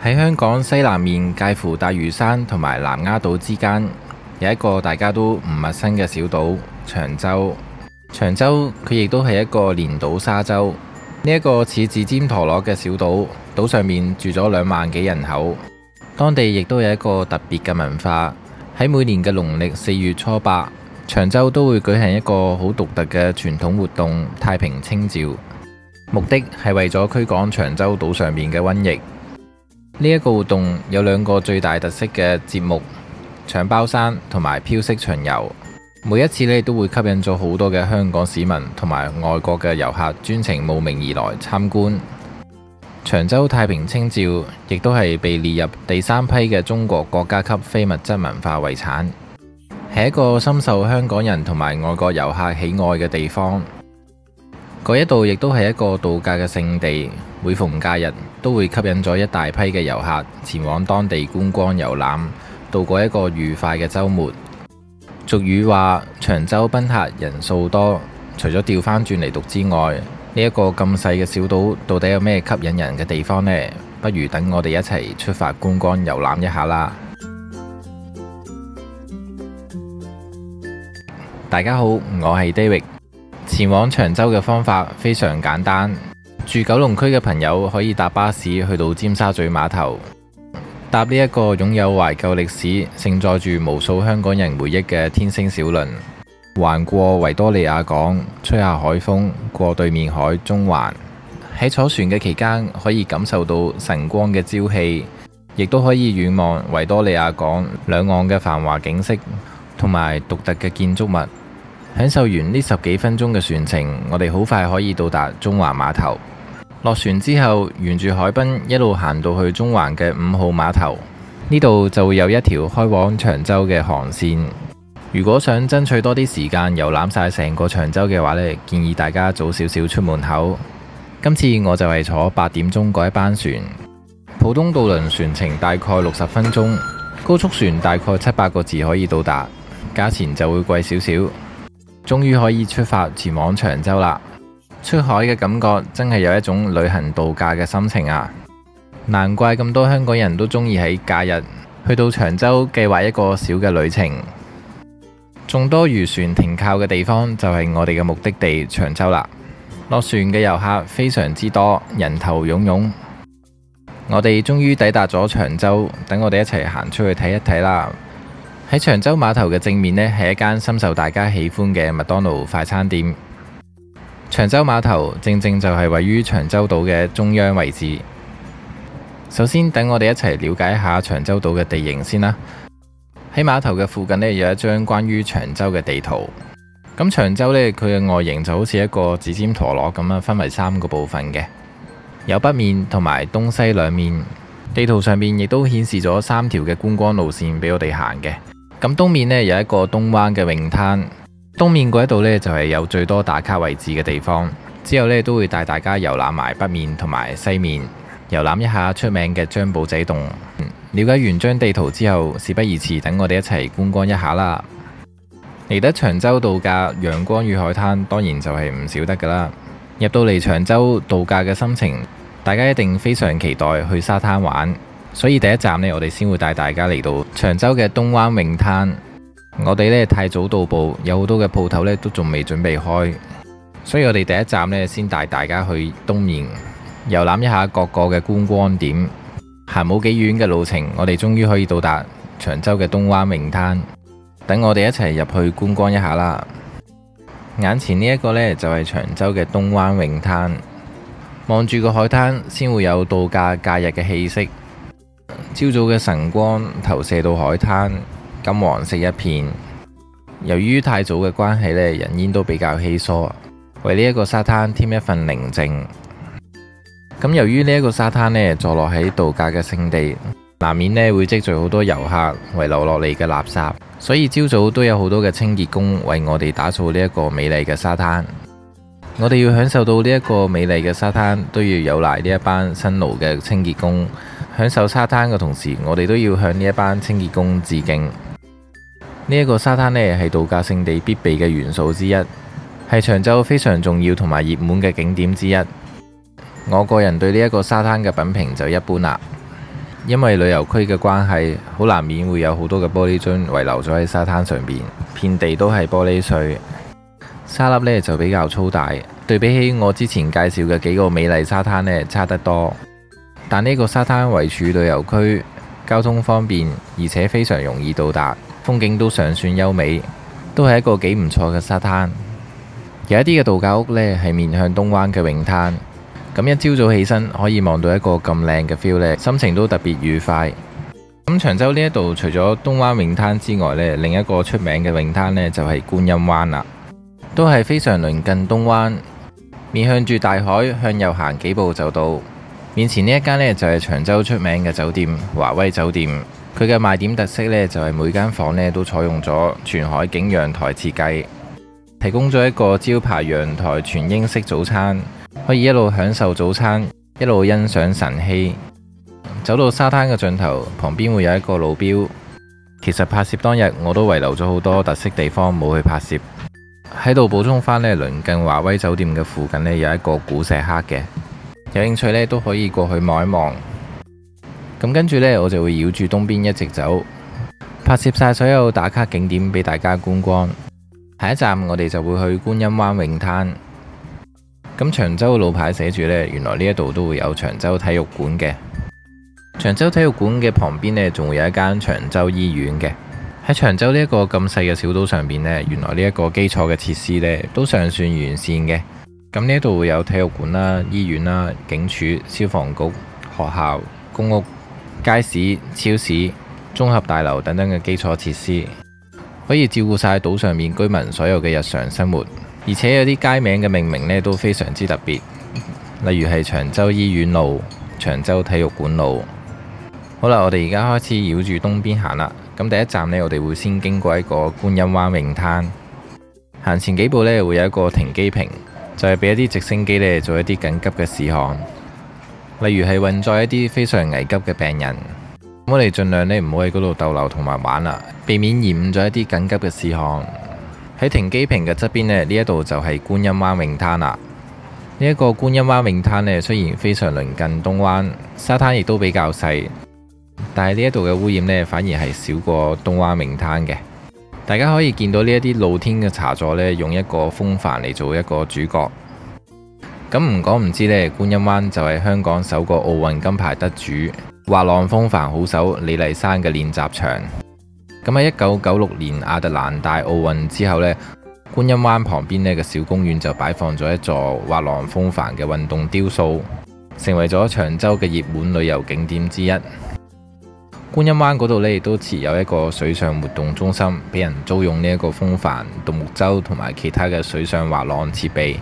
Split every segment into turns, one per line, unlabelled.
喺香港西南面介乎大嶼山同埋南丫島之間，有一個大家都唔陌生嘅小島長洲。長洲佢亦都係一個連島沙洲，呢一個似指尖陀螺嘅小島，島上面住咗2萬幾人口。當地亦都有一個特別嘅文化，喺每年嘅農曆4月初8，長洲都會舉行一個好獨特嘅傳統活動——太平清醮，目的係為咗驅趕長洲島上面嘅瘟疫。呢一個活動有2個最大特色嘅節目：搶包山同埋飄色巡遊。每一次呢都會吸引咗好多嘅香港市民同埋外國嘅遊客專程慕名而來參觀。長洲太平清醮亦都係被列入第3批嘅中國國家級非物質文化遺產，係一個深受香港人同埋外國遊客喜愛嘅地方。嗰一度亦都係一個度假嘅勝地，每逢假日都會吸引咗一大批嘅遊客前往當地觀光遊覽，度過一個愉快嘅週末。俗語話長洲賓客人數多，除咗調返轉嚟讀之外，呢一個咁細嘅小島到底有咩吸引人嘅地方呢？不如等我哋一齊出發觀光遊覽一下啦！大家好，我係 David。前往長洲嘅方法非常簡單，住九龍區嘅朋友可以搭巴士去到尖沙咀碼頭，搭呢一個擁有懷舊歷史、盛載住無數香港人回憶嘅天星小輪，橫過維多利亞港，吹下海風，過對面海中環。喺坐船嘅期間，可以感受到晨光嘅朝氣，亦都可以遠望維多利亞港兩岸嘅繁華景色同埋獨特嘅建築物。享受完呢10幾分鐘嘅船程，我哋好快可以到達中環碼頭。落船之後，沿住海濱一路行到去中環嘅5號碼頭，呢度就會有一條開往長洲嘅航線。如果想爭取多啲時間遊覽晒成個長洲嘅話呢，建議大家早少少出門口。今次我就係坐8點鐘嗰一班船，普通渡輪船程大概60分鐘，高速船大概700個字可以到達，價錢就會貴少少。終於可以出發前往長洲啦！出海嘅感覺真係有一種旅行度假嘅心情啊！難怪咁多香港人都中意喺假日去到長洲計劃一個小嘅旅程。眾多漁船停靠嘅地方就係我哋嘅目的地長洲啦。落船嘅遊客非常之多，人頭湧湧。我哋終於抵達咗長洲，等我哋一齊行出去睇一睇啦！喺長洲碼頭嘅正面呢，係一間深受大家喜歡嘅麥當勞快餐店。長洲碼頭正正就係位於長洲島嘅中央位置。首先，等我哋一齊了解一下長洲島嘅地形先啦。喺碼頭嘅附近呢，有一張關於長洲嘅地圖。咁長洲呢，佢嘅外形就好似一個指尖陀螺咁樣，分為3個部分嘅，有北面同埋東西兩面。地圖上面亦都顯示咗3條嘅觀光路線俾我哋行嘅。咁東面呢，有一個東灣嘅泳灘，東面嗰一度呢，就係有最多打卡位置嘅地方。之後呢，都會帶大家遊覽埋北面同埋西面，遊覽一下出名嘅張保仔洞。了解完張地圖之後，事不宜遲，等我哋一齊觀光一下啦。嚟得長洲度假，陽光與海灘當然就係唔少得噶啦。入到嚟長洲度假嘅心情，大家一定非常期待去沙灘玩。所以第一站呢，我哋先會帶大家嚟到長洲嘅東灣泳灘。我哋呢太早到埗，有好多嘅鋪頭呢都仲未準備開，所以我哋第一站呢，先帶大家去東面遊覽一下各個嘅觀光點。行冇幾遠嘅路程，我哋終於可以到達長洲嘅東灣泳灘。等我哋一齊入去觀光一下啦。眼前呢一個呢，就係長洲嘅東灣泳灘，望住個海灘先會有度假假日嘅氣息。朝早嘅晨光投射到海灘，金黃色一片。由於太早嘅關係呢，人煙都比較稀疏，為呢一個沙灘添一份寧靜。咁由於呢一個沙灘呢，坐落喺度假嘅勝地，難免呢會積聚好多遊客遺留落嚟嘅垃圾，所以朝早都有好多嘅清潔工為我哋打掃呢一個美麗嘅沙灘。我哋要享受到呢一個美麗嘅沙灘，都要有賴呢一班辛勞嘅清潔工。享受沙灘嘅同時，我哋都要向呢一班清潔工致敬。呢一個沙灘呢，係度假勝地必備嘅元素之一，係長洲非常重要同埋熱門嘅景點之一。我個人對呢一個沙灘嘅品評就一般啦。因為旅遊區嘅關係，好難免會有好多嘅玻璃樽遺留咗喺沙灘上邊，遍地都係玻璃碎。沙粒呢就比較粗大，對比起我之前介紹嘅幾個美麗沙灘呢，差得多。但呢個沙灘位處旅遊區，交通方便，而且非常容易到達，風景都尚算優美，都係一個幾唔錯嘅沙灘。有一啲嘅度假屋呢係面向東灣嘅泳灘，咁一朝早起身可以望到一個咁靚嘅 feel 呢，心情都特別愉快。咁長洲呢一度除咗東灣泳灘之外呢，另一個出名嘅泳灘呢就係觀音灣啦，都係非常鄰近東灣，面向住大海，向右行幾步就到。面前呢一間呢就係長洲出名嘅酒店華威酒店，佢嘅賣點特色呢就係每間房呢都採用咗全海景陽台設計，提供咗一個招牌陽台全英式早餐，可以一路享受早餐，一路欣賞晨曦。走到沙灘嘅盡頭，旁邊會有一個路標。其實拍攝當日我都遺留咗好多特色地方冇去拍攝，喺度補充返呢，鄰近華威酒店嘅附近呢有一個古石刻嘅，有興趣呢都可以過去望一望。咁跟住呢，我就會繞住東邊一直走，拍攝晒所有打卡景點俾大家觀光。下一站我哋就會去觀音灣泳灘。咁長洲路牌寫住呢，原來呢一度都會有長洲體育館嘅。長洲體育館嘅旁邊呢，仲會有一間長洲醫院嘅。喺長洲呢一個咁細嘅小島上邊呢，原來呢一個基礎嘅設施呢都尚算完善嘅。咁呢一度會有體育館啦、醫院啦、警署、消防局、學校、公屋、街市、超市、綜合大樓等等嘅基礎設施，可以照顧晒島上面居民所有嘅日常生活。而且有啲街名嘅命名呢都非常之特別，例如係長洲醫院路、長洲體育館路。好啦，我哋而家開始繞住東邊行啦。咁第一站呢，我哋會先經過一個觀音灣泳灘，行前幾步呢，會有一個停機坪，就係俾一啲直升機呢做一啲緊急嘅事項，例如係運載一啲非常危急嘅病人。我哋盡量呢唔好喺嗰度逗留同埋玩啦，避免延誤咗一啲緊急嘅事項。喺停機坪嘅側邊呢，呢一度就係觀音灣泳灘啦。呢一個觀音灣泳灘呢，雖然非常鄰近東灣，沙灘亦都比較細，但係呢一度嘅污染呢，反而係少過東灣泳灘嘅。大家可以見到呢一啲露天嘅茶座呢，用一個風帆嚟做一個主角。咁唔講唔知呢，觀音灣就係香港首個奧運金牌得主滑浪風帆好手李麗珊嘅練習場。咁喺1996年亞特蘭大奧運之後呢，觀音灣旁邊呢個小公園就擺放咗一座滑浪風帆嘅運動雕塑，成為咗長洲嘅熱門旅遊景點之一。觀音灣嗰度呢，亦都設有一個水上活動中心，俾人租用呢一個風帆、獨木舟同埋其他嘅水上滑浪設備，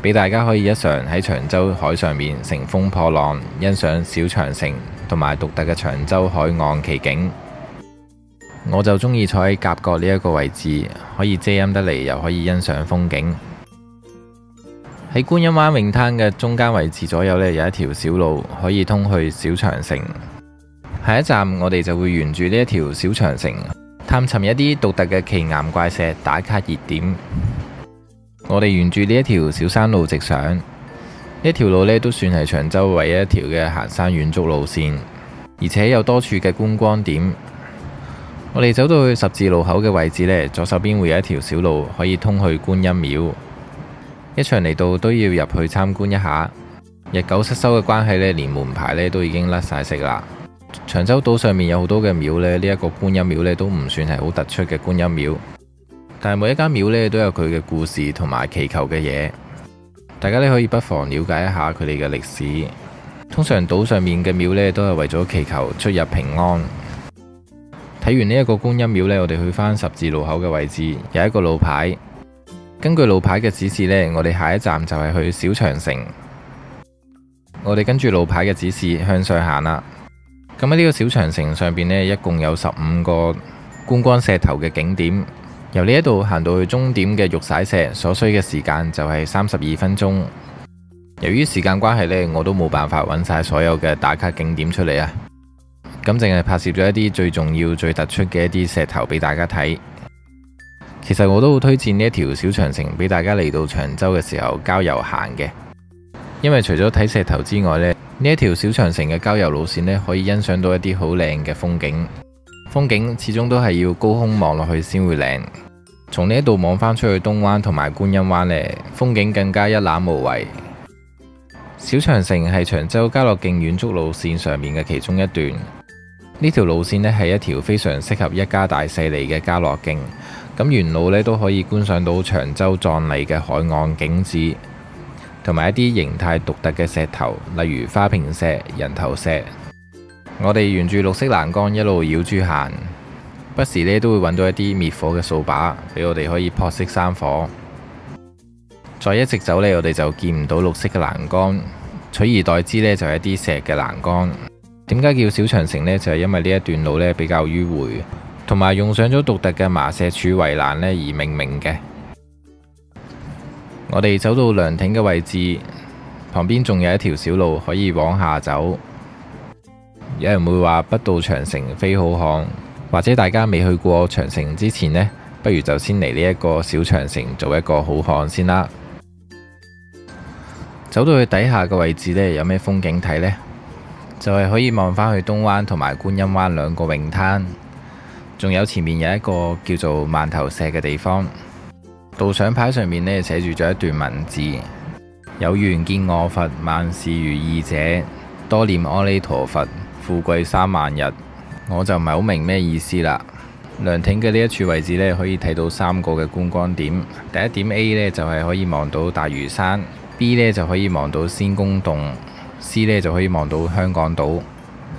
俾大家可以一嘗喺長洲海上面乘風破浪，欣賞小長城同埋獨特嘅長洲海岸奇景。我就中意坐喺夾角呢一個位置，可以遮陰得嚟，又可以欣賞風景。喺觀音灣泳灘嘅中間位置左右呢，有一條小路可以通去小長城。下一站我哋就會沿住呢一條小長城，探尋一啲獨特嘅奇岩怪石打卡熱點。我哋沿住呢一條小山路直上，呢條路呢都算係長洲唯一一條嘅行山遠足路線，而且有多處嘅觀光點。我哋走到去十字路口嘅位置呢，左手邊會有一條小路可以通去觀音廟。一場嚟到都要入去參觀一下。日久失修嘅關係呢，連門牌呢都已經甩晒色啦。長洲島上面有好多嘅廟呢，呢一個觀音廟呢都唔算係好突出嘅觀音廟，但係每一間廟呢都有佢嘅故事同埋祈求嘅嘢。大家呢可以不妨了解一下佢哋嘅歷史。通常島上面嘅廟呢都係為咗祈求出入平安。睇完呢一個觀音廟呢，我哋去返十字路口嘅位置，有一個路牌。根據路牌嘅指示呢，我哋下一站就係去小長城。我哋跟住路牌嘅指示向上行啦。咁喺呢個小長城上邊呢，一共有15個觀光石頭嘅景點。由呢一度行到去終點嘅玉璽石，所需嘅時間就係32分鐘。由於時間關係呢，我都冇辦法揾晒所有嘅打卡景點出嚟啊。咁淨係拍攝咗一啲最重要、最突出嘅一啲石頭俾大家睇。其實我都好推薦呢一條小長城俾大家嚟到長洲嘅時候郊遊行嘅。因為除咗睇石頭之外呢，呢一條小長城嘅郊遊路線呢，可以欣賞到一啲好靚嘅風景。風景始終都係要高空望落去先會靚。從呢一度望返出去東灣同埋觀音灣呢，風景更加一覽無遺。小長城係長洲家樂徑遠足路線上面嘅其中一段。呢條路線呢係一條非常適合一家大細嚟嘅家樂徑。咁沿路呢都可以觀賞到長洲壯麗嘅海岸景致，同埋一啲形態獨特嘅石頭，例如花瓶石、人頭石。我哋沿住綠色欄杆一路繞住行，不時呢都會揾到一啲滅火嘅掃把，俾我哋可以撲熄山火。再一直走呢，我哋就見唔到綠色嘅欄杆，取而代之呢就係一啲石嘅欄杆。點解叫小長城呢？就係因為呢一段路呢比較迂迴，同埋用上咗獨特嘅麻石柱圍欄呢而命名嘅。我哋走到涼亭嘅位置，旁邊仲有一條小路可以往下走。有人會話不到長城非好漢，或者大家未去過長城之前呢，不如就先嚟呢一個小長城做一個好漢先啦。走到去底下嘅位置呢，有咩風景睇呢？就係可以望返去東灣同埋觀音灣兩個泳灘，仲有前面有一個叫做饅頭石嘅地方。導賞牌上面呢寫住咗一段文字：有緣見我佛，萬事如意者，多念阿彌陀佛，富貴3萬日。我就唔係好明咩意思啦。涼亭嘅呢一處位置呢，可以睇到3個嘅觀光點。第一點 A 呢，就係可以望到大嶼山， B 呢，就可以望到仙公洞， C 呢，就可以望到香港島。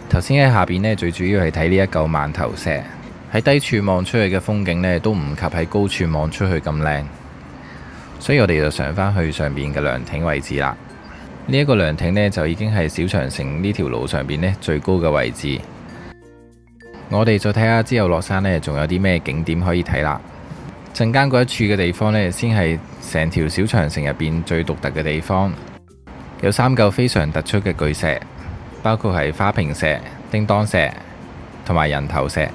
頭先喺下邊呢，最主要係睇呢一嚿饅頭石。喺低處望出去嘅風景呢，都唔及喺高處望出去咁靚，所以我哋就上返去上邊嘅涼亭位置啦。呢一個涼亭呢，就已經係小長城呢條路上邊呢最高嘅位置。我哋再睇下之後落山呢，仲有啲咩景點可以睇啦。陣間嗰一處嘅地方呢，先係成條小長城入邊最獨特嘅地方。有3嚿非常突出嘅巨石，包括係花瓶石、叮當石同埋人頭石。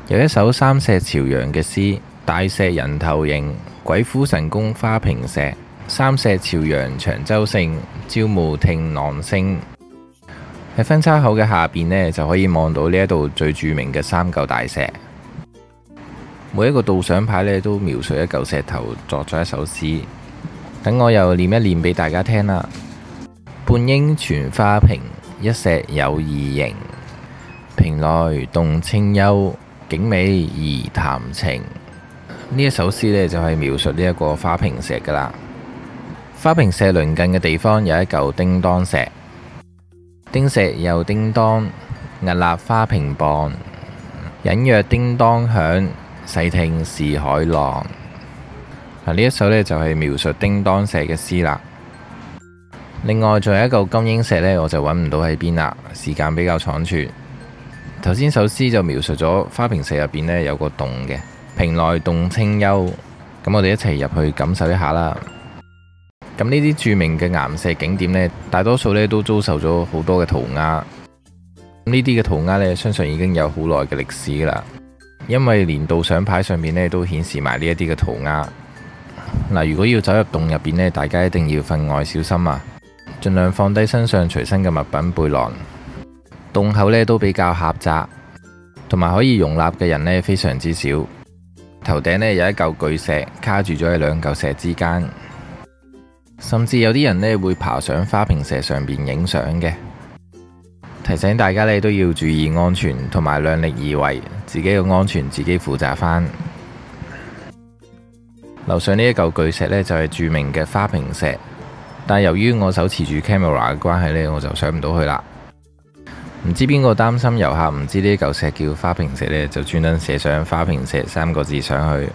有一首三石朝陽嘅詩：大石人頭形，鬼斧神工花瓶石。三石朝陽長洲勝，朝暮聽狼聲。喺分叉口嘅下邊呢，就可以望到呢一度最著名嘅3嚿大石。每一個導賞牌呢，都描述一嚿石頭作咗一首詩。等我又念一念俾大家聽啦。半英全花瓶，一石有2形。瓶內動清幽，景美宜談情。呢一首詩呢，就係描述呢一個花瓶石噶啦。花瓶石鄰近嘅地方有一嚿叮當石。叮石又叮當，屹立花瓶傍。隱約叮當響，細聽是海浪。呢一首呢，就係描述叮當石嘅詩啦。另外仲有一嚿金英石呢，我就揾唔到喺邊啦，時間比較倉促。頭先首詩就描述咗花瓶石入邊呢有個洞嘅，瓶內動清幽。咁我哋一齊入去感受一下啦。咁呢啲著名嘅岩石景點呢，大多數呢都遭受咗好多嘅塗鴉。呢啲嘅塗鴉呢，相信已經有好耐嘅歷史啦。因為連導賞牌上面呢都顯示埋呢一啲嘅塗鴉。嗱，如果要走入洞入邊呢，大家一定要分外小心啊！盡量放低身上隨身嘅物品背囊。洞口呢都比較狹窄，同埋可以容納嘅人呢非常之少。頭頂呢有一嚿巨石卡住咗喺2嚿石之間。甚至有啲人呢會爬上花瓶石上邊影相嘅。提醒大家呢都要注意安全，同埋量力而為，自己嘅安全自己負責返。樓上呢一嚿巨石呢就係著名嘅花瓶石，但由於我手持住 camera 嘅關係呢，我就上唔到去啦。唔知邊個擔心遊客唔知呢嚿石叫花瓶石呢，就專登寫上花瓶石3個字上去，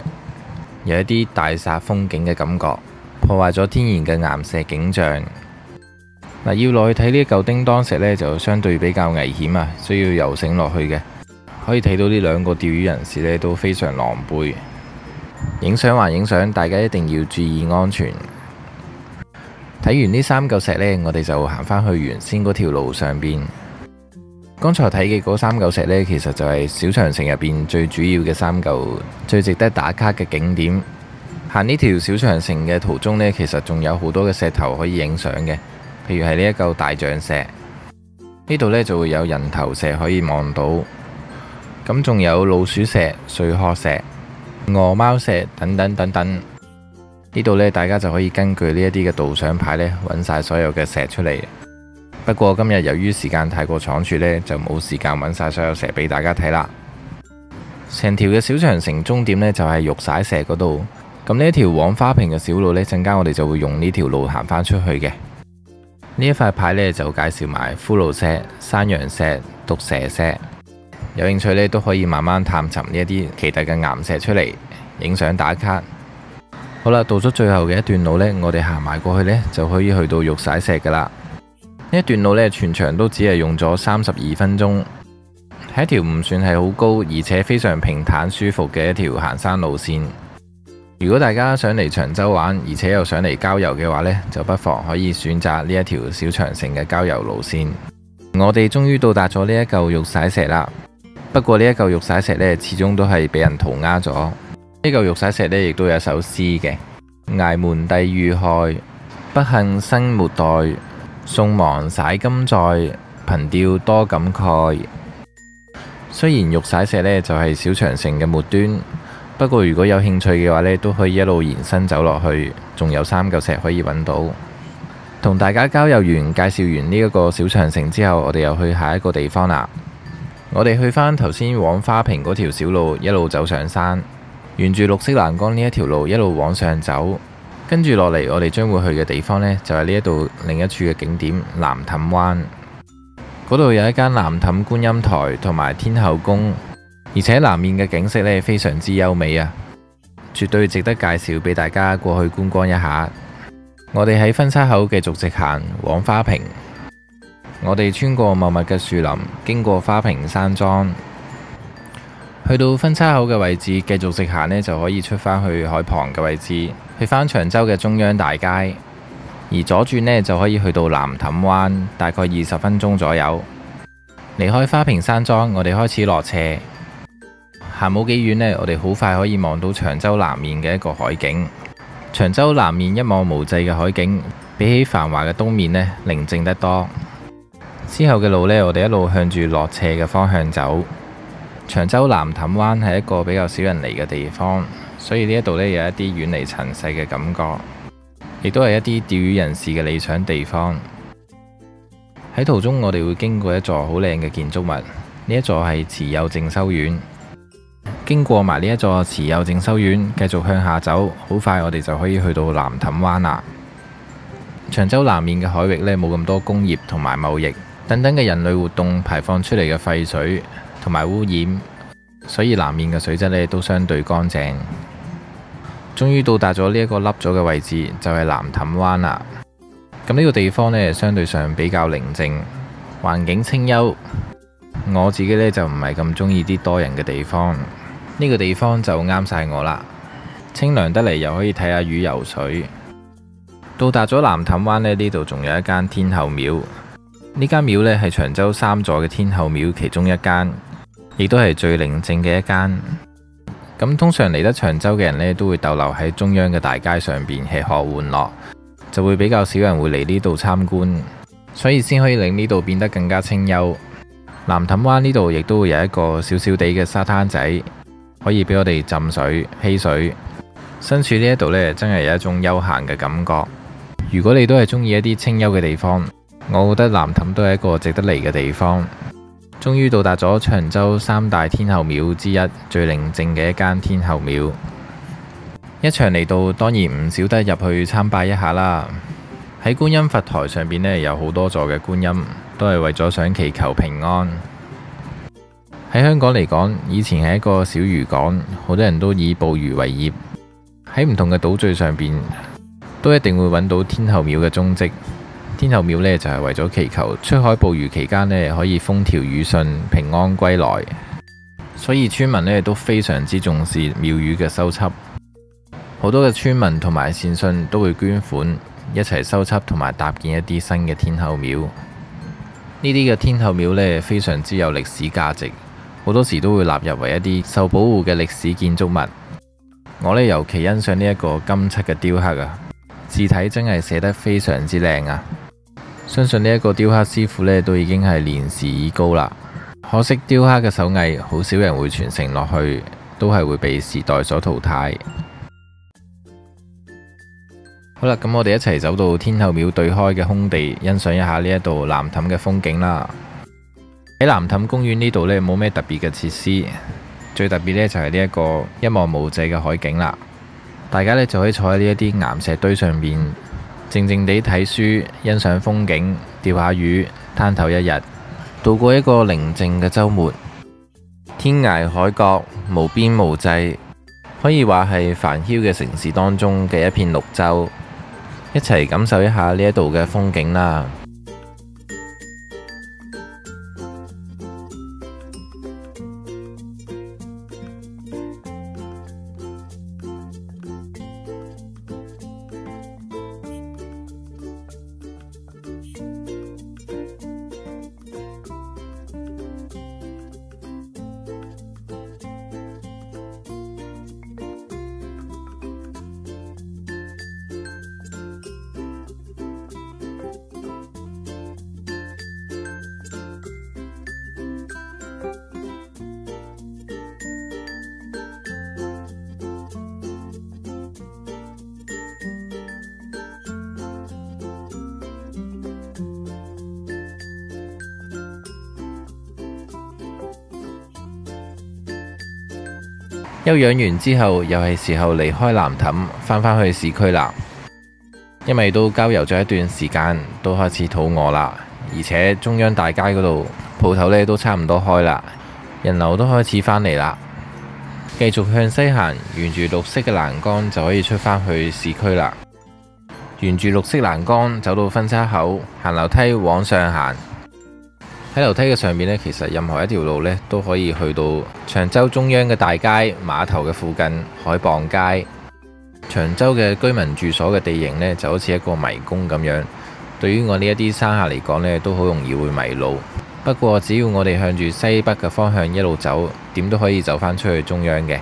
有一啲大煞風景嘅感覺。破壞咗天然嘅岩石景象。嗱，要落去睇呢一嚿叮當石呢，就相對比較危險啊，需要游繩落去嘅。可以睇到呢2個釣魚人士呢都非常狼狽。影相還影相，大家一定要注意安全。睇完呢3嚿石呢，我哋就行返去原先嗰條路上邊。剛才睇嘅嗰3嚿石呢，其實就係小長城入邊最主要嘅3嚿最值得打卡嘅景點。行呢條小長城嘅途中呢，其實仲有好多嘅石頭可以影相嘅。譬如係呢一嚿大象石，呢度呢就會有人頭石可以望到，咁仲有老鼠石、瑞鶴石、餓貓石等等等等。呢度呢，大家就可以根據呢一啲嘅導賞牌呢，揾晒所有嘅石出嚟。不過今日由於時間太過倉促呢，就冇時間揾晒所有石俾大家睇啦。成條嘅小長城終點呢，就係玉璽石嗰度。咁呢一條往花坪嘅小路呢，陣間我哋就會用呢條路行返出去嘅。呢一塊牌呢，就介紹埋骷髏石、山羊石、毒蛇石。有興趣呢，都可以慢慢探尋呢一啲奇特嘅岩石出嚟，影相打卡。好啦，到咗最後嘅一段路呢，我哋行埋過去呢，就可以去到玉璽石噶啦。呢一段路呢，全長都只係用咗32分鐘，係一條唔算係好高，而且非常平坦舒服嘅一條行山路線。如果大家想嚟長洲玩，而且又想嚟郊遊嘅話呢，就不妨可以選擇呢一條小長城嘅郊遊路線。我哋終於到達咗呢一嚿玉璽石啦。不過呢一嚿玉璽石呢，始終都係俾人塗鴉咗。呢嚿玉璽石呢，亦都有一首詩嘅：崖門第遇害，不幸生末代。宋亡徙今在，憑弔多感慨。雖然玉璽石呢，就係小長城嘅末端，不過如果有興趣嘅話呢，都可以一路延伸走落去，仲有3嚿石可以揾到。同大家郊遊完、介紹完呢一個小長城之後，我哋又去下一個地方啦。我哋去返頭先往花坪嗰條小路，一路走上山。沿住綠色欄杆呢一條路一路往上走，跟住落嚟我哋將會去嘅地方呢，就係呢一度另一處嘅景點南氹灣。嗰度有一間南氹觀音台同埋天后宮，而且南面嘅景色呢非常之優美啊，絕對值得介紹俾大家過去觀光一下。我哋喺分叉口繼續直行往花坪，我哋穿過茂密嘅樹林，經過花坪山莊。去到分叉口嘅位置，繼續直行呢，就可以出返去海旁嘅位置，去返長洲嘅中央大街。而左轉呢，就可以去到南氹灣，大概20分鐘左右。離開花坪山莊，我哋開始落斜，行冇幾遠呢，我哋好快可以望到長洲南面嘅一個海景。長洲南面一望無際嘅海景，比起繁華嘅東面呢，寧靜得多。之後嘅路呢，我哋一路向住落斜嘅方向走。長洲南氹灣係一個比較少人嚟嘅地方，所以呢一度呢，有一啲遠離塵世嘅感覺，亦都係一啲釣魚人士嘅理想地方。喺途中我哋會經過一座好靚嘅建築物，呢一座係慈幼正修院。經過埋呢一座慈幼正修院，繼續向下走，好快我哋就可以去到南氹灣啦。長洲南面嘅海域呢，冇咁多工業同埋貿易等等嘅人類活動排放出嚟嘅廢水同埋污染，所以南面嘅水質呢都相對乾淨。終於到達咗呢一個凹咗嘅位置，就係南氹灣啦。咁呢個地方呢，相對上比較寧靜，環境清幽。我自己呢，就唔係咁中意啲多人嘅地方，呢個地方就啱晒我啦。清涼得嚟，又可以睇下魚游水。到達咗南氹灣呢，呢度仲有一間天后廟。呢間廟呢，係長洲3座嘅天后廟其中一間，亦都係最寧靜嘅一間。咁通常嚟得長洲嘅人呢，都會逗留喺中央嘅大街上邊吃喝玩樂，就會比較少人會嚟呢度參觀，所以先可以令呢度變得更加清幽。南氹灣呢度亦都會有一個小小地嘅沙灘仔，可以俾我哋浸水、嬉水。身處呢一度呢，真係有一種悠閒嘅感覺。如果你都係中意一啲清幽嘅地方，我覺得南氹都係一個值得嚟嘅地方。終於到達咗長洲3大天后廟之一，最寧靜嘅一間天后廟。一場嚟到，當然唔少得入去參拜一下啦。喺觀音佛台上邊呢，有好多座嘅觀音，都係為咗想祈求平安。喺香港嚟講，以前係一個小漁港，好多人都以捕魚為業。喺唔同嘅島嶼上邊，都一定會揾到天后廟嘅蹤跡。天后廟呢，就係為咗祈求出海捕魚期間呢，可以風調雨順、平安歸來，所以村民呢，都非常之重視廟宇嘅修葺。好多嘅村民同埋善信都會捐款，一齊修葺同埋搭建一啲新嘅天后廟。呢啲嘅天后廟呢，非常之有歷史價值，好多時都會納入為一啲受保護嘅歷史建築物。我呢，尤其欣賞呢一個金漆嘅雕刻啊，字體真係寫得非常之靚啊！相信呢一個雕刻師傅呢，都已經係年事已高啦。可惜雕刻嘅手藝好少人會傳承落去，都係會被時代所淘汰。好啦，咁我哋一齊走到天后廟對開嘅空地，欣賞一下呢一度藍凼嘅風景啦。喺藍凼公園呢度呢，冇咩特別嘅設施，最特別呢就係呢一個一望無際嘅海景啦。大家呢就可以坐喺呢一啲岩石堆上面，靜靜地睇書、欣賞風景、釣下魚、攤頭一日，度過一個寧靜嘅週末。天涯海角無邊無際，可以話係繁囂嘅城市當中嘅一片綠洲。一齊感受一下呢一度嘅風景啦！休養完之後，又係時候離開藍凼，返去市區啦。因為都郊遊咗一段時間，都開始肚餓啦。而且中央大街嗰度鋪頭呢都差唔多開啦，人流都開始返嚟啦。繼續向西行，沿住綠色嘅欄杆就可以出返去市區啦。沿住綠色欄杆走到分叉口，行樓梯往上行。喺樓梯嘅上面呢，其實任何一條路呢都可以去到長洲中央嘅大街碼頭嘅附近海傍街。長洲嘅居民住所嘅地形呢，就好似一個迷宮咁樣，對於我呢一啲山客嚟講呢，都好容易會迷路。不過只要我哋向住西北嘅方向一路走，點都可以走返出去中央嘅。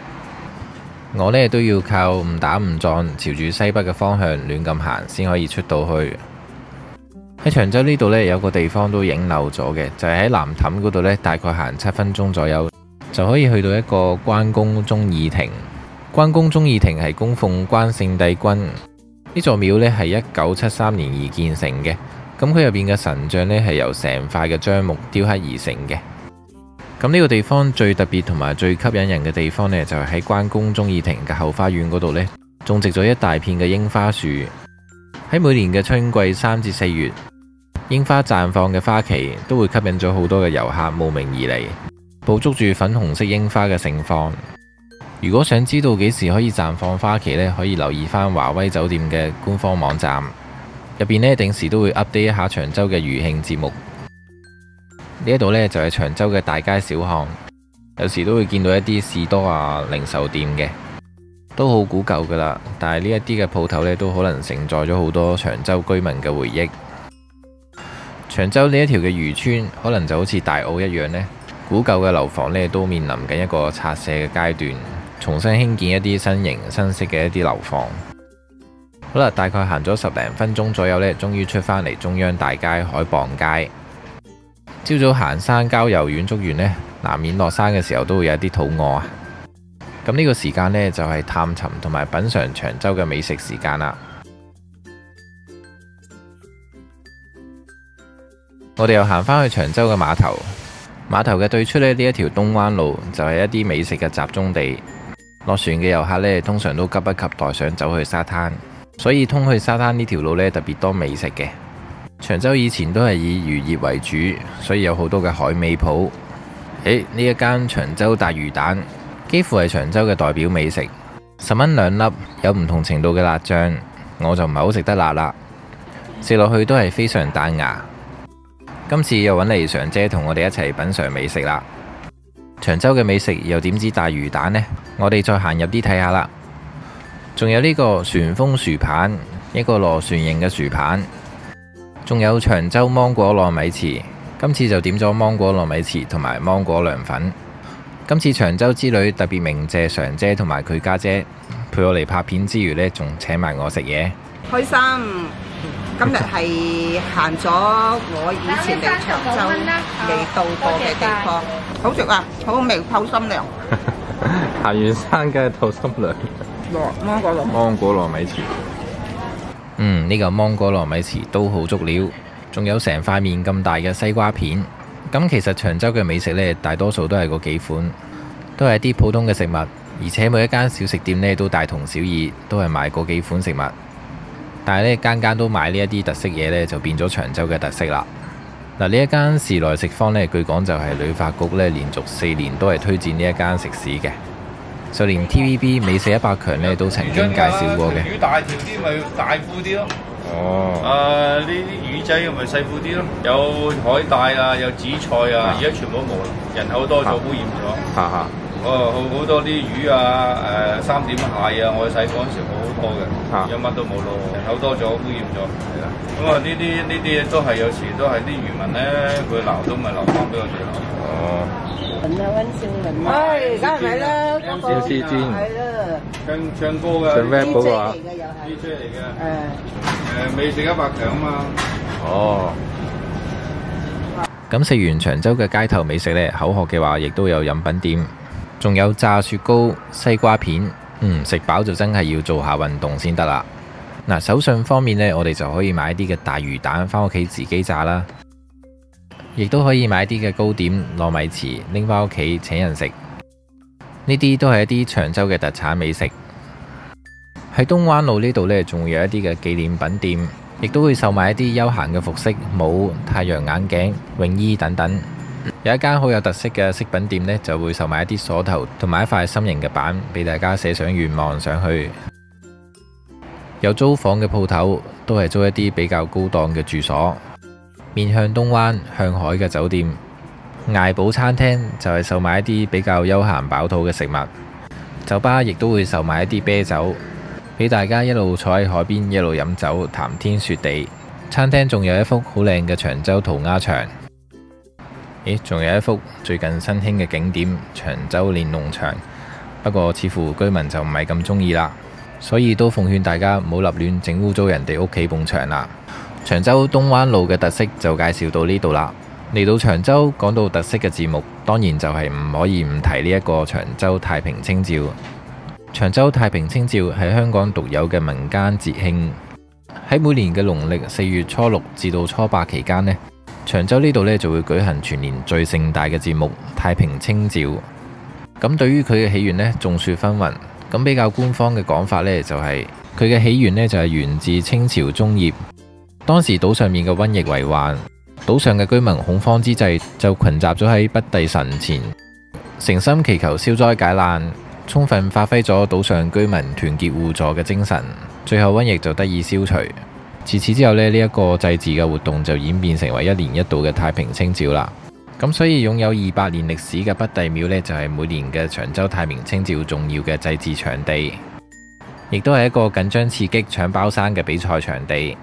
我呢都要靠誤打誤撞，朝住西北嘅方向亂咁行，先可以出到去。喺長洲呢度呢，有個地方都影漏咗嘅，就係喺藍凼嗰度呢，大概行7分鐘左右就可以去到一個關公忠義亭。關公忠義亭係供奉關聖帝君，呢座廟呢係1973年而建成嘅。咁佢入邊嘅神像呢，係由成塊嘅樟木雕刻而成嘅。咁呢個地方最特別同埋最吸引人嘅地方呢，就係喺關公忠義亭嘅後花園嗰度呢，種植咗一大片嘅櫻花樹。喺每年嘅春季3至4月，櫻花綻放嘅花期都會吸引咗好多嘅遊客慕名而嚟，捕捉住粉紅色櫻花嘅盛況。如果想知道幾時可以綻放花期呢，可以留意返華威酒店嘅官方網站，入邊呢定時都會 update 一下長洲嘅餘興節目。呢一度呢，就係長洲嘅大街小巷，有時都會見到一啲士多啊、零售店嘅。都好古舊噶啦，但係呢一啲嘅鋪頭呢，都可能承載咗好多長洲居民嘅回憶。長洲呢一條嘅漁村，可能就好似大澳一樣呢，古舊嘅樓房呢，都面臨緊一個拆卸嘅階段，重新興建一啲新型新式嘅一啲樓房。好啦，大概行咗10零分鐘左右呢，終於出返嚟中央大街海傍街。朝早行山郊遊遠足完呢，難免落山嘅時候都會有啲肚餓啊。咁呢個時間呢，就係探尋同埋品嚐長洲嘅美食時間啦。我哋又行返去長洲嘅碼頭，碼頭嘅對出呢，呢一條東灣路就係一啲美食嘅集中地。落船嘅遊客呢，通常都急不及待想走去沙灘，所以通去沙灘呢條路呢，特別多美食嘅。長洲以前都係以漁業為主，所以有好多嘅海味鋪。呢一間長洲大魚蛋，幾乎係長洲嘅代表美食，10蚊2粒，有唔同程度嘅辣醬，我就唔係好食得辣啦，食落去都係非常彈牙。今次又揾嚟常姐同我哋一齊品嚐美食啦。長洲嘅美食又點止大魚蛋呢？我哋再行入啲睇下啦。仲有呢個旋風薯棒，一個螺旋形嘅薯棒，仲有長洲芒果糯米糍，今次就點咗芒果糯米糍同埋芒果涼粉。今次長洲之旅特別鳴謝常姐同埋佢家姐陪我嚟拍片之餘呢，仲請埋我食嘢。
開心。今日係行咗我以前嚟長洲未到過嘅地方，好食啊，好好味，透心涼。
行完山嘅透心涼。芒果糯米糍。呢個芒果糯米糍都好足料，仲有成塊面咁大嘅西瓜片。咁其實長洲嘅美食呢，大多數都係嗰幾款，都係一啲普通嘅食物，而且每一間小食店呢都大同小異，都係賣嗰幾款食物。但係呢間間都賣呢一啲特色嘢呢，就變咗長洲嘅特色啦。嗱，呢一間時來食坊呢，據講就係旅發局呢連續4年都係推薦呢一間食肆嘅。就連 TVB 美食100強呢都曾經介紹過嘅。
魚大條啲咪大副啲咯。呢啲魚仔咪細副啲咯。有海帶啊，有紫菜啊，而家全部都冇啦，人口多咗，污染咗。好多啲魚啊，三點蟹啊，我哋細個嗰陣時好多嘅，而家乜都冇咯，人口多咗，污染咗，係啦。咁啊，呢啲都係有時都係啲漁民咧，佢撈到咪留翻俾我哋咯。
溫少倫梗係咪啦？
小絲尖，
係啦，
唱歌嘅，
唱 rap 嗰個啊
，DJ 嚟嘅，美食100強啊嘛。
咁食完長洲嘅街頭美食呢，口渴嘅話，亦都有飲品店，仲有炸雪糕、西瓜片。食飽就真係要做下運動先得啦。嗱，手信方面呢，我哋就可以買啲嘅大魚蛋返屋企自己炸啦，亦都可以買啲嘅糕點、糯米糍拎返屋企請人食。呢啲都係一啲長洲嘅特產美食。喺東灣路呢度呢，仲會有一啲嘅紀念品店，亦都會售賣一啲休閒嘅服飾、帽、太陽眼鏡、泳衣等等。有一間好有特色嘅飾品店呢，就會售賣一啲鎖頭同埋一塊心形嘅板，俾大家寫上願望上去。有租房嘅鋪頭，都係租一啲比較高檔嘅住所。面向東灣向海嘅酒店，艾寶餐廳就係售賣一啲比較休閒飽肚嘅食物。酒吧亦都會售賣一啲啤酒，俾大家一路坐喺海邊一路飲酒談天說地。餐廳仲有一幅好靚嘅長洲塗鴉牆。仲有一幅最近新興嘅景點長洲連儂牆，不過似乎居民就唔係咁中意啦，所以都奉勸大家唔好立亂整污糟人哋屋企埲牆啦。長洲東灣路嘅特色就介紹到呢度啦。嚟到長洲講到特色嘅節目，當然就係唔可以唔提呢一個長洲太平清醮。長洲太平清醮係香港獨有嘅民間節慶，喺每年嘅農曆4月初6至到初8期間呢，長洲呢度呢就會舉行全年最盛大嘅節目太平清醮。咁對於佢嘅起源呢，眾說紛紜。咁比較官方嘅講法呢，就係佢嘅起源呢，就係源自清朝中葉，當時島上面嘅瘟疫為患，島上嘅居民恐慌之際就群集咗喺北帝神前，誠心祈求消災解難，充分發揮咗島上居民團結互助嘅精神，最後瘟疫就得以消除。自此之後呢，呢一個祭祀嘅活動就演變成為1年1度嘅太平清醮啦。咁所以擁有200年歷史嘅北帝廟呢，就係每年嘅長洲太平清醮重要嘅祭祀場地，亦都係一個緊張刺激搶包山嘅比賽場地。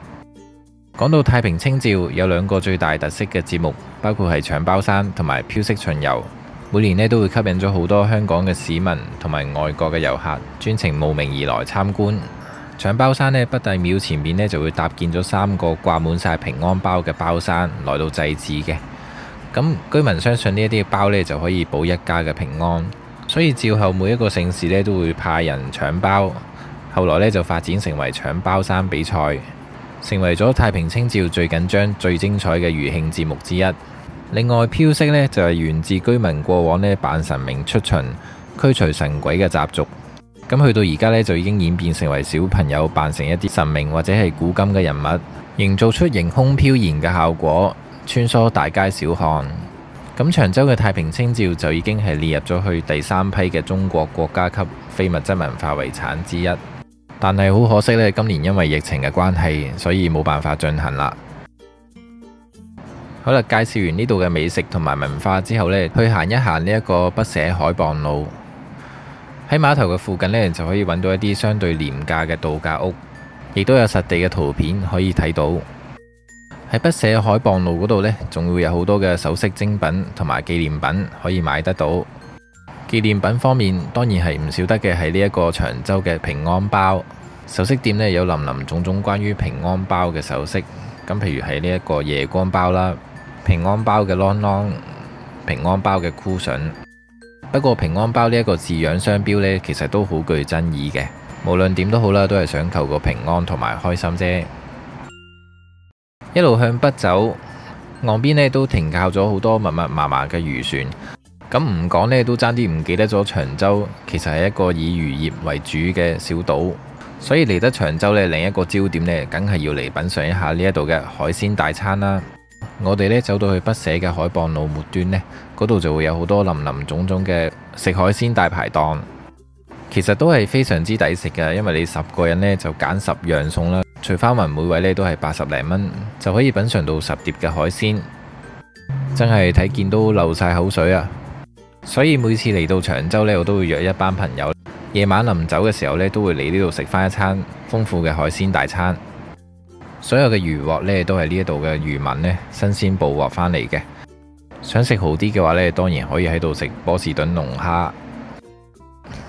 講到太平清醮，有2個最大特色嘅節目，包括係搶包山同埋飄色巡遊，每年呢都會吸引咗好多香港嘅市民同埋外國嘅遊客專程慕名而來參觀。搶包山呢，北帝廟前面呢就會搭建咗3個掛滿晒平安包嘅包山來到祭祀嘅。咁居民相信呢一啲包呢就可以保一家嘅平安，所以醮後每一個盛事呢都會派人搶包。後來呢就發展成為搶包山比賽，成為咗太平清醮最緊張最精彩嘅餘興節目之一。另外飄色呢就係源自居民過往呢扮神明出巡驅除神鬼嘅習俗。咁去到而家呢，就已經演變成為小朋友扮成一啲神明或者係古今嘅人物，營造出迎空飄然嘅效果，穿梭大街小巷。咁長洲嘅太平清醮就已經係列入咗去第3批嘅中國國家級非物質文化遺產之一。但係好可惜呢，今年因為疫情嘅關係，所以冇辦法進行啦。好啦，介紹完呢度嘅美食同埋文化之後呢，去行一行呢一個北社海傍路。喺碼頭嘅附近呢，就可以揾到一啲相對廉價嘅度假屋，亦都有實地嘅圖片可以睇到。喺北社海傍路嗰度呢，仲會有好多嘅首飾精品同埋紀念品可以買得到。紀念品方面，當然係唔少得嘅係呢一個長洲嘅平安包。首飾店呢，有林林總總關於平安包嘅首飾，咁譬如係呢一個夜光包啦、平安包嘅啷啷、平安包嘅箍筍。不過平安包呢一個字樣商標呢，其實都好具爭議嘅。無論點都好啦，都係想求個平安同埋開心啫。一路向北走，岸邊呢都停靠咗好多密密麻麻嘅漁船。咁唔講呢，都爭啲唔記得咗長洲其實係一個以漁業為主嘅小島。所以嚟得長洲呢，另一個焦點呢，梗係要嚟品嚐一下呢一度嘅海鮮大餐啦。我哋呢走到去北社嘅海傍路末端呢，嗰度就會有好多林林總總嘅食海鮮大排檔。其實都係非常之抵食嘅，因為你10個人呢就揀10樣餸啦，除花紋每位呢都係80零蚊，就可以品嚐到10碟嘅海鮮，真係睇見都流晒口水啊！所以每次嚟到長洲呢，我都會約一班朋友，夜晚臨走嘅時候呢，都會嚟呢度食翻一餐豐富嘅海鮮大餐。所有嘅漁獲呢，都係呢一度嘅漁民呢新鮮捕獲返嚟嘅。想食好啲嘅話呢，當然可以喺度食波士頓龍蝦。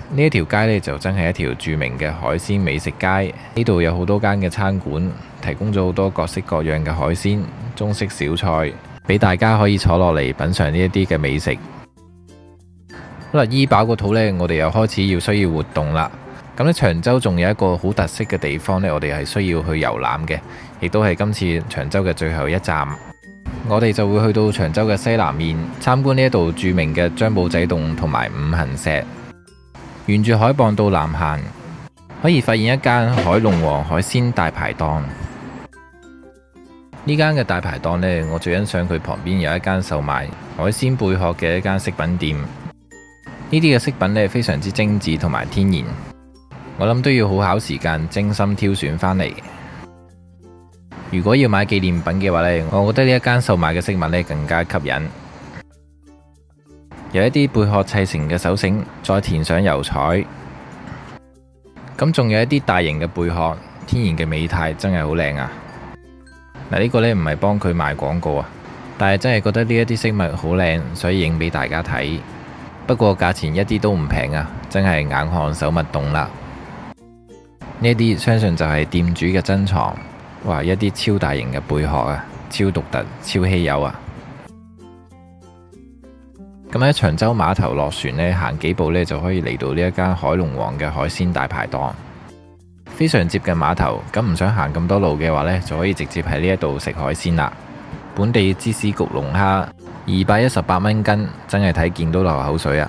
呢一條街呢，就真係一條著名嘅海鮮美食街。呢度有好多間嘅餐館，提供咗好多各式各樣嘅海鮮、中式小菜，俾大家可以坐落嚟品嚐呢一啲嘅美食。好啦，醫飽個肚呢，我哋又開始需要活動啦。咁呢，長洲仲有一個好特色嘅地方呢，我哋係需要去遊覽嘅，亦都係今次長洲嘅最後一站。我哋就會去到長洲嘅西南面參觀呢一度著名嘅張保仔洞同埋五行石。沿住海傍道南行，可以發現一間海龍王海鮮大排檔。呢間嘅大排檔呢，我最欣賞佢旁邊有一間售賣海鮮貝殼嘅一間飾品店。呢啲嘅飾品呢，非常之精緻同埋天然，我諗都要好考時間精心挑選返嚟。如果要買紀念品嘅話呢，我覺得呢一間售賣嘅飾物呢更加吸引。有一啲貝殼砌成嘅手繩，再填上油彩。咁仲有一啲大型嘅貝殼，天然嘅美態真係好靚啊！嗱，呢個呢唔係幫佢賣廣告啊，但係真係覺得呢一啲飾物好靚，所以影俾大家睇。不過價錢一啲都唔平啊，真係眼看手勿動啦。呢啲相信就係店主嘅珍藏。哇！一啲超大型嘅貝殼啊，超獨特、超稀有啊！咁喺長洲碼頭落船呢，行幾步呢就可以嚟到呢一間海龍王嘅海鮮大排檔，非常接近碼頭。咁唔想行咁多路嘅話呢，就可以直接喺呢一度食海鮮啦。本地芝士焗龍蝦218蚊斤，真係睇見都流口水啊！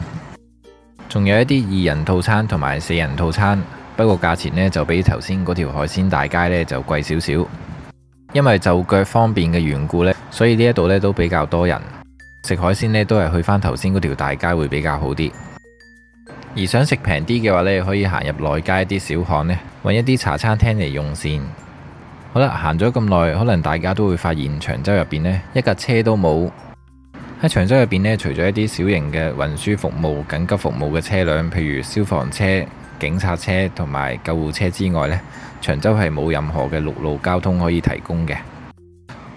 仲有一啲2人套餐同埋4人套餐。不過價錢呢就比頭先嗰條海鮮大街呢就貴少少，因為就腳方便嘅緣故呢，所以呢一度呢都比較多人食海鮮呢，都係去返頭先嗰條大街會比較好啲。而想食平啲嘅話呢，可以行入內街啲小巷呢，揾一啲茶餐廳嚟用膳。好啦，行咗咁耐，可能大家都會發現長洲入邊呢一架車都冇。喺長洲入邊呢，除咗一啲小型嘅運輸服務、緊急服務嘅車輛，譬如消防車、警察車同埋救護車之外呢，長洲係冇任何嘅陸路交通可以提供嘅。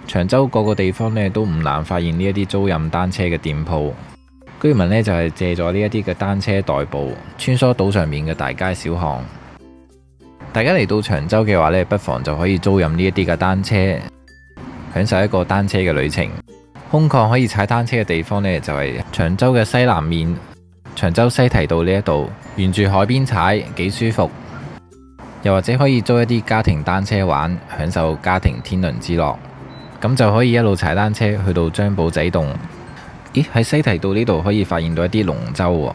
長洲各個地方呢都唔難發現呢一啲租賃單車嘅店鋪，居民呢就係借咗呢一啲嘅單車代步，穿梭島上面嘅大街小巷。大家嚟到長洲嘅話呢，不妨就可以租賃呢一啲嘅單車，享受一個單車嘅旅程。空曠可以踩單車嘅地方呢，就係長洲嘅西南面，長洲西堤道呢一度，沿住海邊踩幾舒服。又或者可以租一啲家庭單車玩，享受家庭天倫之樂。咁就可以一路踩單車去到張保仔洞。咦，喺西堤道呢度可以發現到一啲龍舟喎。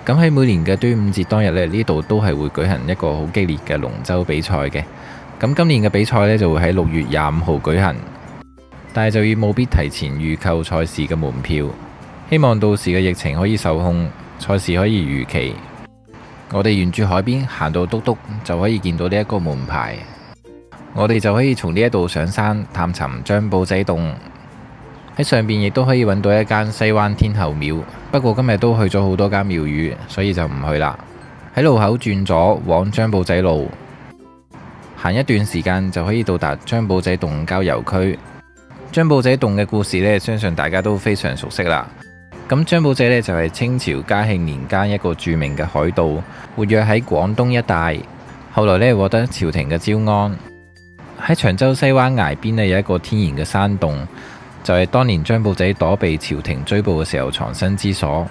咁喺每年嘅端午節當日呢，呢度都係會舉行一個好激烈嘅龍舟比賽嘅。咁今年嘅比賽呢，就會喺6月25號舉行，但係就要務必提前預購賽事嘅門票。希望到時嘅疫情可以受控，賽事可以如期。我哋沿住海邊行到篤篤就可以見到呢一個門牌，我哋就可以從呢一度上山探尋張保仔洞。喺上邊亦都可以揾到一間西灣天后廟，不過今日都去咗好多間廟宇，所以就唔去啦。喺路口轉左往張保仔路，行一段時間就可以到達張保仔洞郊遊區。張保仔洞嘅故事呢，相信大家都非常熟悉啦。咁張保仔呢，就係清朝嘉慶年間一個著名嘅海盜，活躍喺廣東一帶。後來呢，獲得朝廷嘅招安。喺長洲西灣崖邊呢，有一個天然嘅山洞，就係當年張保仔躲避朝廷追捕嘅時候藏身之所。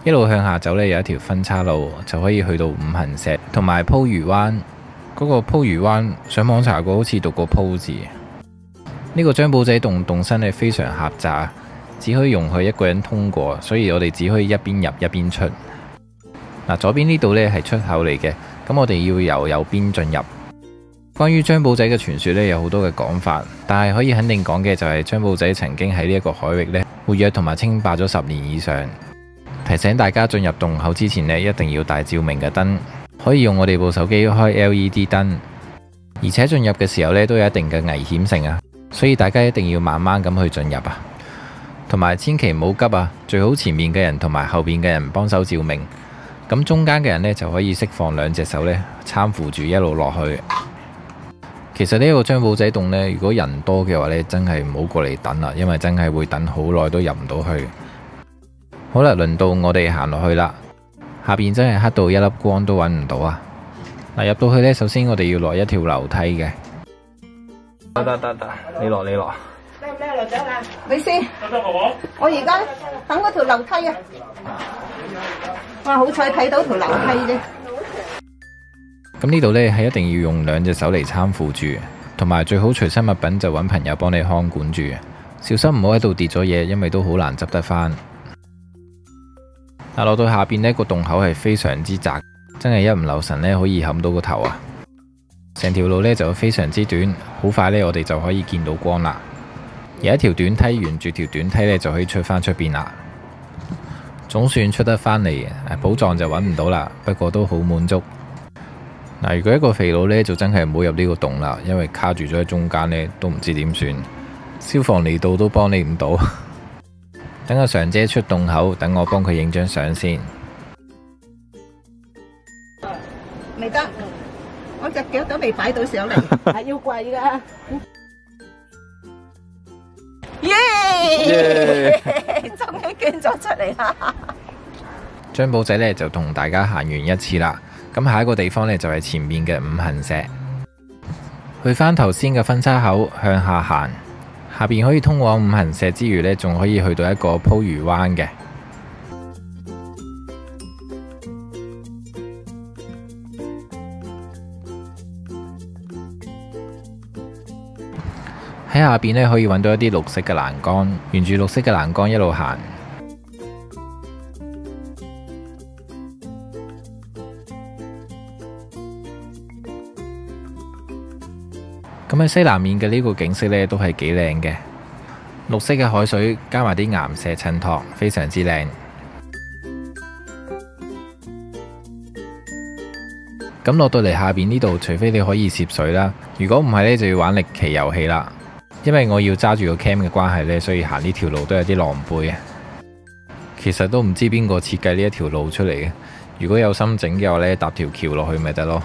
一路向下走呢，有一條分岔路，就可以去到五行石同埋鋪魚灣。嗰個鋪魚灣上網查過，好似讀個鋪字。呢個張保仔洞身呢，非常狹窄，只可以容許一個人通過，所以我哋只可以一邊入一邊出。嗱，左邊呢度呢係出口嚟嘅，咁我哋要由右邊進入。關於張保仔嘅傳說呢，有好多嘅講法，但係可以肯定講嘅就係張保仔曾經喺呢一個海域呢活躍同埋稱霸咗10年以上。提醒大家進入洞口之前呢，一定要帶照明嘅燈，可以用我哋部手機開 LED 燈，而且進入嘅時候呢，都有一定嘅危險性啊，所以大家一定要慢慢咁去進入啊，同埋千祈唔好急啊，最好前面嘅人同埋後邊嘅人幫手照明，咁中間嘅人呢，就可以釋放2隻手呢，攙扶住一路落去。其實呢個張保仔洞呢，如果人多嘅話呢，真係唔好過嚟等啦，因為真係會等好耐都入唔到去。好啦，輪到我哋行落去啦，下邊真係黑到一粒光都揾唔到啊！嗱，入到去呢，首先我哋要落一條樓梯嘅。得，你落。得啊，羅長啊，
你先。我而家等嗰條樓梯啊！哇，好彩睇到條樓梯啫。
咁呢度呢，係一定要用2隻手嚟攙扶住，同埋最好隨身物品就揾朋友幫你看管住，小心唔好喺度跌咗嘢，因為都好難執得返。嗱，落到下邊呢個洞口係非常之窄，真係一唔留神呢，可以冚到個頭啊！成條路呢就非常之短，好快呢，我哋就可以見到光啦。有一條短梯，沿住條短梯呢，就可以出返出邊啦。總算出得返嚟，寶藏就揾唔到啦，不過都好滿足。嗱，如果一個肥佬呢，就真係唔好入呢個洞啦，因為卡住咗喺中間呢，都唔知點算，消防嚟到都幫你唔到。等阿常姐出洞口，等我幫佢影張相先。
未得，我隻腳都未擺到上嚟，係要跪噶。耶！終於捐咗出嚟啦！
張保仔呢，就同大家行完一次啦，咁下一個地方呢，就係前面嘅五行石。去返頭先嘅分叉口向下行。下邊可以通往五行石之餘呢，仲可以去到一個鋪魚灣嘅。喺下邊呢，可以揾到一啲綠色嘅欄杆，沿住綠色嘅欄杆一路行。咁喺西南面嘅呢個景色呢，都係幾靚嘅，綠色嘅海水加埋啲岩石襯托，非常之靚。咁落到嚟下邊呢度，除非你可以涉水啦，如果唔係呢，就要玩歷奇遊戲啦。因為我要揸住個 cam 嘅關係呢，所以行呢條路都有啲狼狽啊。其實都唔知邊個設計呢一條路出嚟嘅，如果有心整嘅話呢，搭條橋落去咪得咯。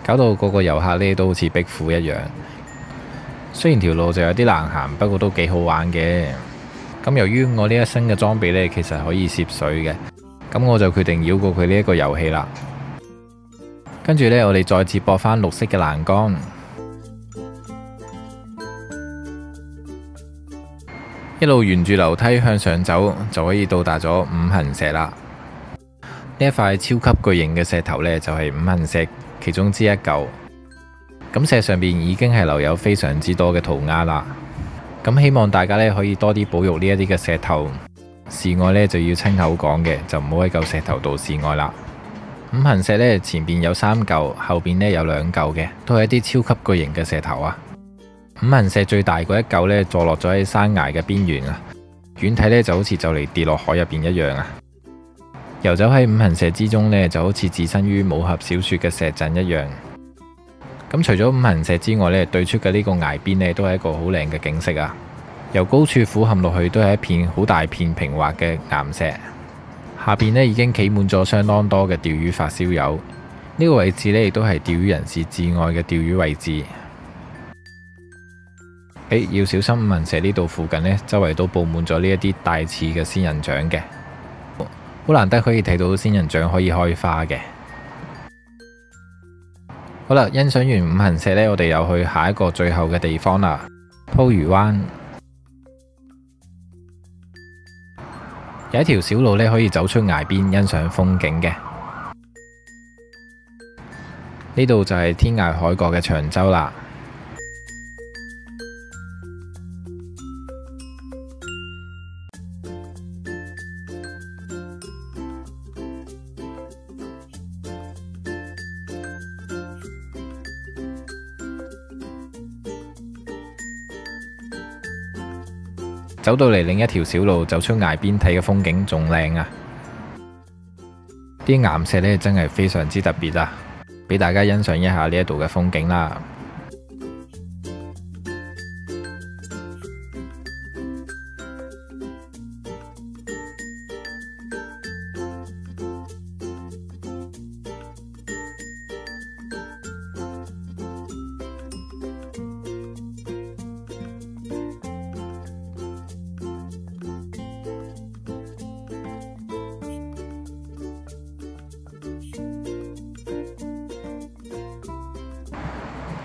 搞到個個遊客呢都好似壁虎一樣。雖然條路就有啲難行，不過都幾好玩嘅。咁由於我呢一身嘅裝備呢，其實可以涉水嘅，咁我就決定繞過佢呢一個遊戲啦。跟住呢，我哋再接駁返綠色嘅欄杆，一路沿住樓梯向上走，就可以到達咗五行石啦。呢一塊超級巨型嘅石頭呢，就係五行石其中之一嚿。咁石上邊已經係留有非常之多嘅塗鴉啦。咁希望大家呢，可以多啲保育呢一啲嘅石頭。示愛呢，就要親口講嘅，就唔好喺嚿石頭度示愛啦。五行石呢，前邊有3嚿，後邊呢有2嚿嘅，都係一啲超級巨型嘅石頭啊。五行石最大嗰一嚿呢，坐落咗喺山崖嘅邊緣啊，遠睇呢，就好似就嚟跌落海入邊一樣啊。遊走喺五行石之中呢，就好似置身於武俠小說嘅石陣一樣。咁除咗五行石之外呢，對出嘅呢個崖邊呢，都係一個好靚嘅景色啊。由高處俯瞰落去，都係一片好大片平滑嘅岩石。下邊呢，已經企滿咗相當多嘅釣魚發燒友。呢個位置呢，亦都係釣魚人士至愛嘅釣魚位置。要小心五行石呢度附近呢，周圍都佈滿咗呢一啲帶刺嘅仙人掌嘅，好難得可以睇到仙人掌可以開花嘅。好啦，欣賞完五行石呢，我哋又去下一個最後嘅地方啦，鋪魚灣。有一條小路呢，可以走出崖邊欣賞風景嘅。呢度就係天涯海角嘅長洲啦。走到嚟另一條小路，走出崖邊睇嘅風景仲靚啊！啲岩石呢真係非常之特別啊，俾大家欣賞一下呢一度嘅風景啦。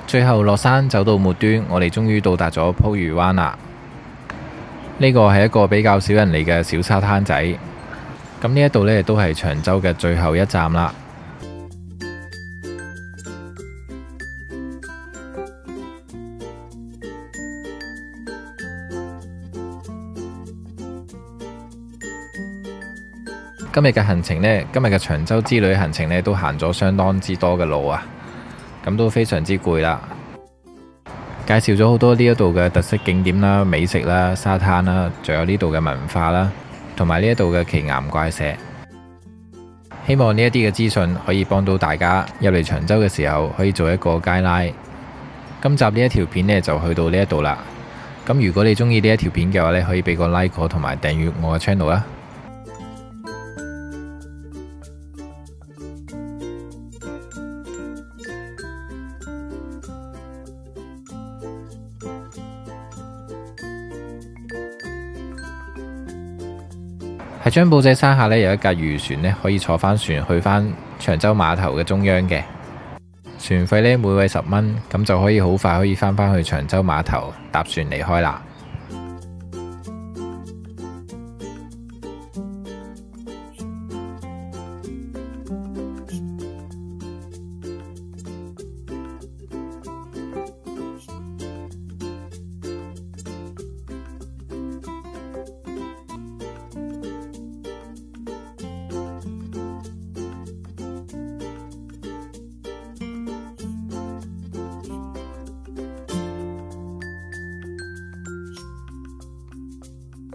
最後落山走到末端，我哋終於到達咗鋪魚灣啦。呢個係一個比較少人嚟嘅小沙灘仔。咁呢一度呢，都係長洲嘅最後一站啦。今日嘅行程呢，今日嘅長洲之旅行程呢，都行咗相當之多嘅路啊！咁都非常之攰啦。介紹咗好多呢一度嘅特色景點啦、美食啦、沙灘啦，仲有呢度嘅文化啦，同埋呢一度嘅奇岩怪石。希望呢一啲嘅資訊可以幫到大家入嚟長洲嘅時候可以做一個街拉。今集呢一條片呢，就去到呢一度啦。咁如果你中意呢一條片嘅話呢，可以俾個 like 我同埋訂閱我嘅 channel 啦。喺張保仔山下呢，有一架漁船呢，可以坐返船去返長洲碼頭嘅中央嘅。船費呢，每位10蚊，咁就可以好快可以返返去長洲碼頭搭船離開啦。